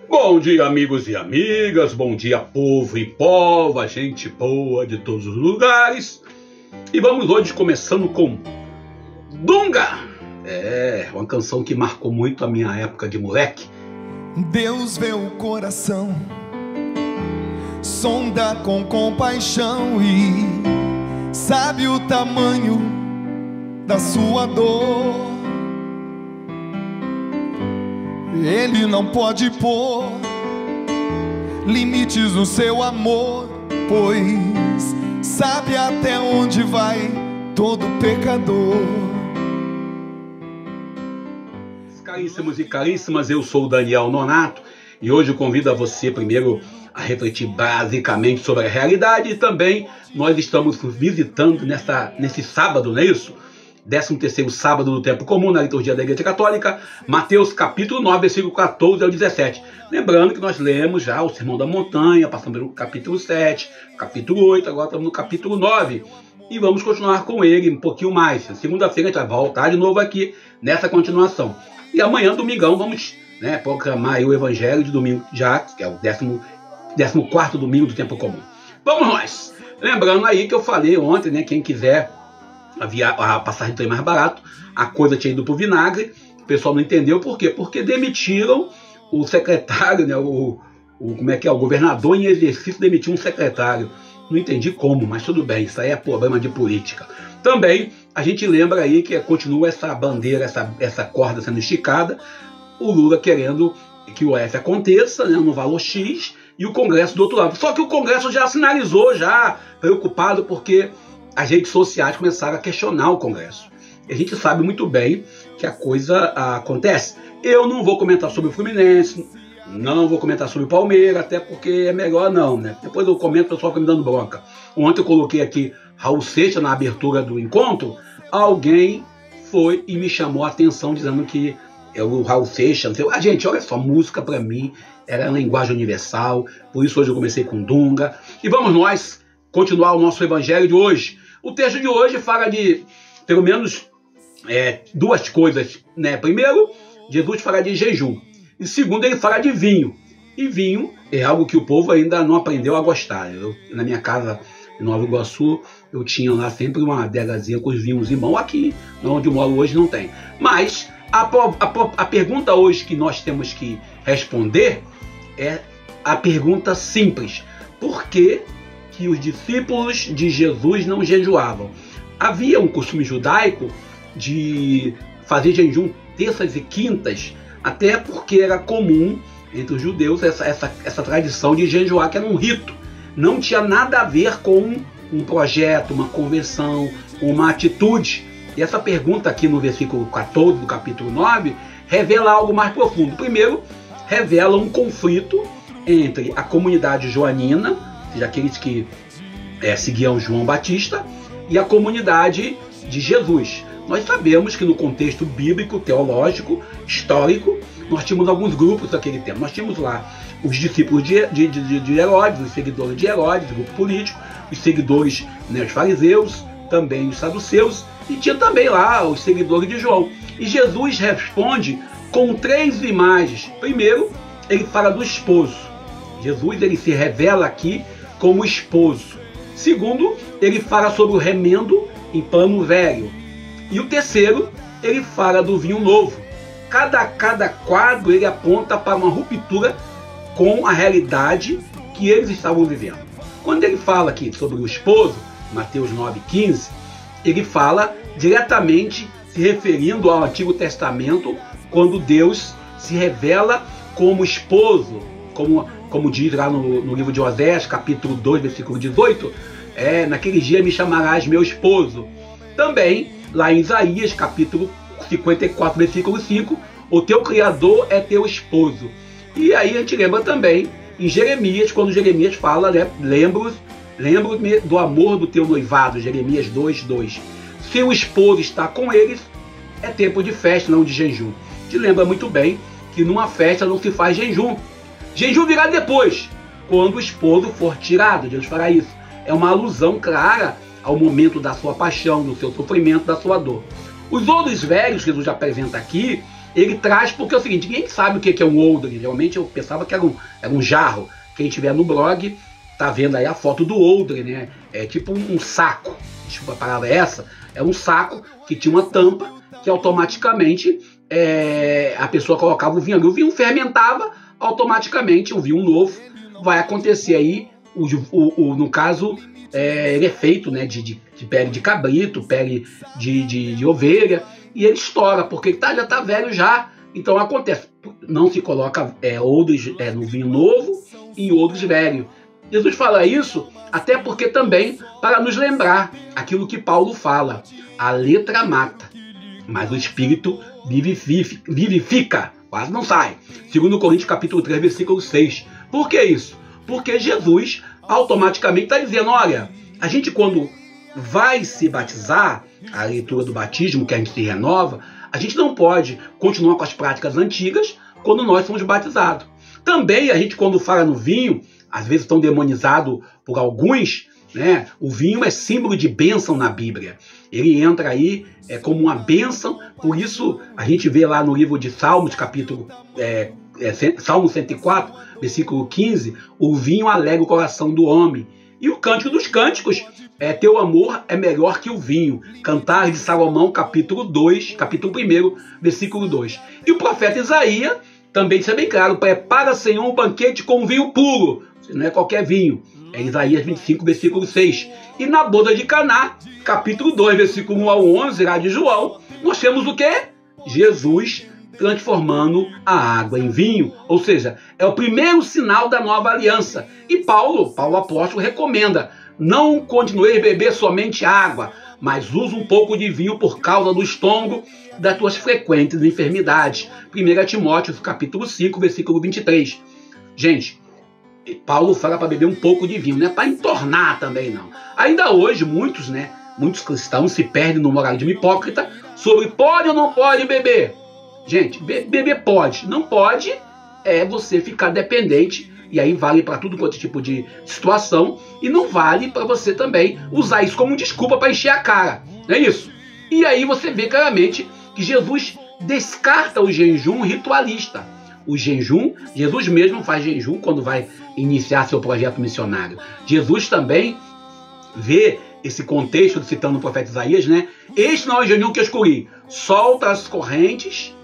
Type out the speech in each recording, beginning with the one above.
Bom dia, amigos e amigas, bom dia, povo e pova, gente boa de todos os lugares. E vamos hoje começando com Dunga. Uma canção que marcou muito a minha época de moleque. Deus vê o coração, sonda com compaixão e sabe o tamanho da sua dor. Ele não pode pôr limites no seu amor, pois sabe até onde vai todo pecador. Caríssimos e caríssimas, eu sou o Daniel Nonato e hoje eu convido a você primeiro a refletir basicamente sobre a realidade e também nós estamos visitando nesse sábado, não é isso? 13º sábado do tempo comum na liturgia da Igreja Católica, Mateus capítulo 9, versículo 14 ao 17. Lembrando que nós lemos já o Sermão da Montanha, passamos pelo capítulo 7, capítulo 8, agora estamos no capítulo 9. E vamos continuar com ele um pouquinho mais. Segunda-feira a gente vai voltar de novo aqui nessa continuação. E amanhã, domingão, vamos proclamar aí o Evangelho de domingo já, que é o 14º domingo do tempo comum. Vamos nós! Lembrando aí que eu falei ontem, né, quem quiser a passagem de trem mais barato, a coisa tinha ido pro vinagre, o pessoal não entendeu por quê? Porque demitiram o secretário, né, o governador em exercício demitiu um secretário. Não entendi como, mas tudo bem, isso aí é problema de política. Também a gente lembra aí que continua essa bandeira, essa corda sendo esticada, o Lula querendo que o OF aconteça, né, no valor X, e o Congresso do outro lado. Só que o Congresso já sinalizou, já preocupado, porque as redes sociais começaram a questionar o Congresso. E a gente sabe muito bem que a coisa acontece. Eu não vou comentar sobre o Fluminense, não vou comentar sobre o Palmeiras, até porque é melhor não, né? Depois eu comento, o pessoal fica me dando bronca. Ontem eu coloquei aqui Raul Seixas na abertura do encontro, alguém foi e me chamou a atenção dizendo que o Raul Seixas... gente, olha só, música pra mim era linguagem universal, por isso hoje eu comecei com Dunga. E vamos nós continuar o nosso evangelho de hoje. O texto de hoje fala de, pelo menos, duas coisas, né? Primeiro, Jesus fala de jejum. E segundo, ele fala de vinho. E vinho é algo que o povo ainda não aprendeu a gostar. Na minha casa, em Nova Iguaçu, eu tinha lá sempre uma adegazinha com os vinhos em mão. Aqui, onde eu moro hoje, não tem. Mas a pergunta hoje que nós temos que responder é a pergunta simples. Por que os discípulos de Jesus não jejuavam? Havia um costume judaico de fazer jejum terças e quintas, até porque era comum entre os judeus essa tradição de jejuar, que era um rito. Não tinha nada a ver com um projeto, uma conversão, uma atitude. E essa pergunta aqui no versículo 14 do capítulo 9 revela algo mais profundo. Primeiro, revela um conflito entre a comunidade joanina, ou seja, aqueles que seguiam João Batista, e a comunidade de Jesus. Nós sabemos que no contexto bíblico, teológico, histórico, nós tínhamos alguns grupos daquele tempo. Nós tínhamos lá os discípulos de Herodes, os seguidores de Herodes, o grupo político, os seguidores, né, os fariseus, também os saduceus, e tinha também lá os seguidores de João. E Jesus responde com 3 imagens. Primeiro, ele fala do esposo. Jesus ele se revela aqui como esposo. Segundo, ele fala sobre o remendo em pano velho. E o terceiro, ele fala do vinho novo. Cada quadro ele aponta para uma ruptura com a realidade que eles estavam vivendo. Quando ele fala aqui sobre o esposo, Mateus 9,15, ele fala diretamente se referindo ao Antigo Testamento, quando Deus se revela como esposo, como diz lá no livro de Oséias, capítulo 2, versículo 18, naquele dia me chamarás meu esposo. Também, lá em Isaías, capítulo 54, versículo 5, o teu Criador é teu esposo. E aí a gente lembra também, em Jeremias, quando Jeremias fala, né, lembro-me do amor do teu noivado, Jeremias 2:2. Se o esposo está com eles, é tempo de festa, não de jejum. Te lembra muito bem que numa festa não se faz jejum. Jejum virá depois, quando o esposo for tirado. Deus fará isso. É uma alusão clara ao momento da sua paixão, do seu sofrimento, da sua dor. Os odres velhos que Jesus apresenta aqui ele traz porque é o seguinte, ninguém sabe o que é um odre. Realmente eu pensava que era um jarro. Quem estiver no blog tá vendo aí a foto do odre, né? É tipo um saco, desculpa a palavra é essa, é um saco que tinha uma tampa que automaticamente a pessoa colocava o vinho ali. O vinho fermentava, automaticamente o vinho novo vai acontecer aí, no caso, ele é feito, né, de pele de cabrito, pele de ovelha, e ele estoura, porque ele já está velho já, então acontece. Não se coloca odres no vinho novo e odres velho. Jesus fala isso até porque também para nos lembrar aquilo que Paulo fala, a letra mata, mas o Espírito vivifica, quase não sai. 2 Coríntios capítulo 3, versículo 6. Por que isso? Porque Jesus automaticamente está dizendo, olha, a gente quando vai se batizar, a leitura do batismo que a gente se renova, a gente não pode continuar com as práticas antigas quando nós somos batizados. Também a gente quando fala no vinho, às vezes tão demonizado por alguns, né? O vinho é símbolo de bênção na Bíblia. Ele entra aí como uma bênção, por isso a gente vê lá no livro de Salmos, capítulo Salmo 104, versículo 15, o vinho alegra o coração do homem. E o Cântico dos Cânticos, teu amor é melhor que o vinho. Cantares de Salomão, capítulo 1, versículo 2. E o profeta Isaías também deixa bem claro, prepara, Senhor, um banquete com vinho puro. Não é qualquer vinho. É Isaías 25, versículo 6. E na boda de Caná, capítulo 2, versículo 1 ao 11, lá de João, nós temos o quê? Jesus transformando a água em vinho. Ou seja, é o primeiro sinal da nova aliança. E Paulo apóstolo, recomenda, não continue a beber somente água, mas use um pouco de vinho por causa do estômago das tuas frequentes enfermidades. 1 Timóteo, capítulo 5, versículo 23. Gente, Paulo fala para beber um pouco de vinho, não é para entornar também não. Ainda hoje, muitos cristãos se perdem no moralismo hipócrita sobre pode ou não pode beber. Gente, beber pode, não pode você ficar dependente, e aí vale para tudo quanto tipo de situação, e não vale para você também usar isso como desculpa para encher a cara, não é isso? E aí você vê claramente que Jesus descarta o jejum ritualista. O jejum, Jesus mesmo faz jejum quando vai iniciar seu projeto missionário. Jesus também vê esse contexto, citando o profeta Isaías, né? Este não é o jejum que eu escolhi, solta as correntes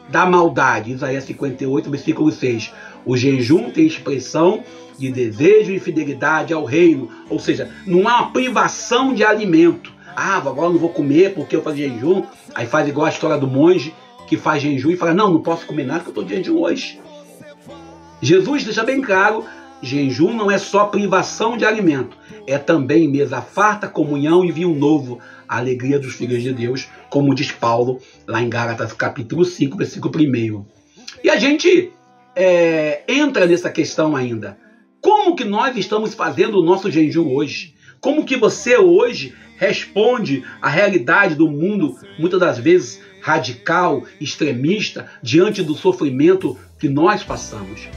da maldade. Isaías 58, versículo 6. O jejum tem expressão de desejo e fidelidade ao reino, ou seja, não há uma privação de alimento. Agora não vou comer porque eu faço jejum. Aí faz igual a história do monge que faz jejum e fala, não posso comer nada porque eu estou de jejum hoje. Jesus deixa bem claro, jejum não é só privação de alimento, é também mesa farta, comunhão e vinho novo, a alegria dos filhos de Deus, como diz Paulo lá em Gálatas capítulo 5, versículo 1. E a gente entra nessa questão ainda. Como que nós estamos fazendo o nosso jejum hoje? Como que você hoje responde à realidade do mundo, muitas das vezes radical, extremista, diante do sofrimento que nós passamos?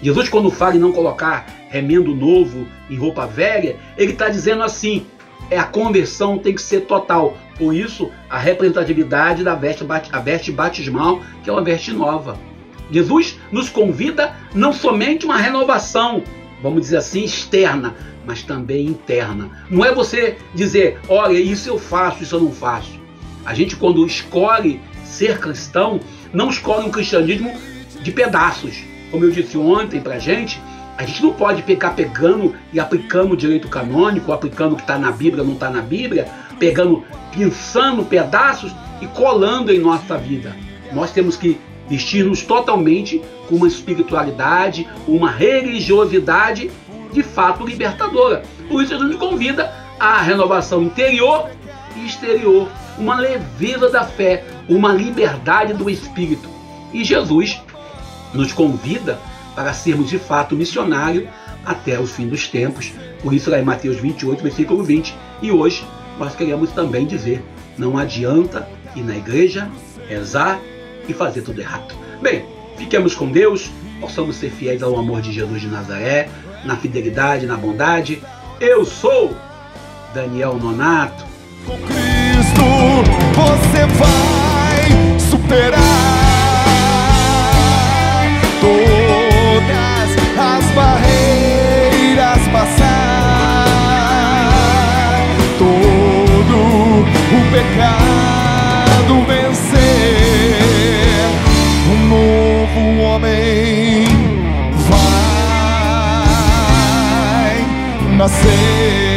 Jesus, quando fala em não colocar remendo novo em roupa velha, ele está dizendo assim, a conversão tem que ser total. Por isso, a representatividade da veste batismal, que é uma veste nova. Jesus nos convida não somente uma renovação, vamos dizer assim, externa, mas também interna. Não é você dizer, olha, isso eu faço, isso eu não faço. A gente, quando escolhe ser cristão, não escolhe um cristianismo de pedaços. Como eu disse ontem pra gente, a gente não pode ficar pegando e aplicando o direito canônico, aplicando o que está na Bíblia, não está na Bíblia, pinçando pedaços e colando em nossa vida. Nós temos que vestir-nos totalmente com uma espiritualidade, uma religiosidade de fato libertadora. Por isso a gente convida a renovação interior e exterior, uma leveza da fé, uma liberdade do espírito. E Jesus nos convida para sermos de fato missionários até o fim dos tempos. Por isso lá em Mateus 28, versículo 20. E hoje nós queremos também dizer, não adianta ir na igreja, rezar e fazer tudo errado. Bem, fiquemos com Deus, possamos ser fiéis ao amor de Jesus de Nazaré, na fidelidade, na bondade. Eu sou Daniel Nonato. Com Cristo você vai superar. pecado vencer, um novo homem vai nascer.